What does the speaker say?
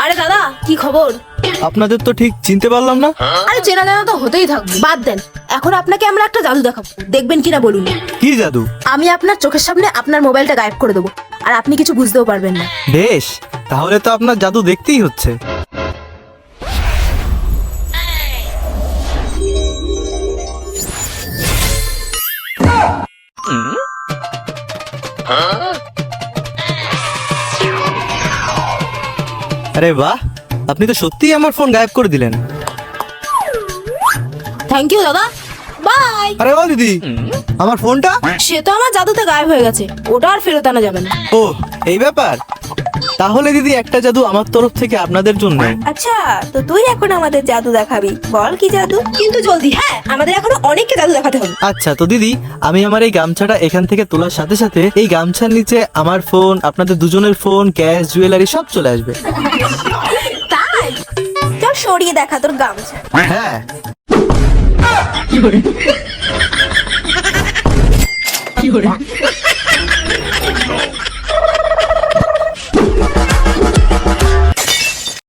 আরে দাদা, কি খবর? আপনাদের তো ঠিক চিনতে পারলাম না। আরে চেনা জানা তো হতেই থাকবে, বাদ দেন। এখন আপনাকে আমরা একটা জাদু দেখাবো, দেখবেন কিনা বলুন। কি জাদু? আমি আপনার চোখের সামনে আপনার মোবাইলটা গায়েব করে দেবো, আর আপনি কিছু বুঝতেও পারবেন না। বেশ, তাহলে তো আপনার জাদু দেখতেই হচ্ছে। আরে বাহ, আপনি তো সত্যিই আমার ফোন গায়েব করে দিলেন। থ্যাংক ইউ দাদা, বাই। আরে ও দিদি, আমার ফোনটা? সে তো আমার জাদুতে গায়েব হয়ে গেছে, ওটা আর ফেরত আনা যাবে না। ও, এই ব্যাপার। তাহলে দিদি, একটা জাদু আমার তরফ থেকে আপনাদের জন্য। আচ্ছা, তো তুই এখন আমাদের জাদু দেখাবি, বল কি জাদু? কিন্তু জলদি, হ্যাঁ, আমাদের এখনো অনেককে জাদু দেখাতে হবে। আচ্ছা, তো দিদি, আমি আমার এই গামছাটা এখান থেকে তোলার সাথে সাথে এই গামছার নিচে আমার ফোন, আপনাদের দুজনের ফোন, ক্যাশ, জুয়েলারি সব চলে আসবে। তাই চল সরিয়ে দেখা তোর গামছা। হ্যাঁ।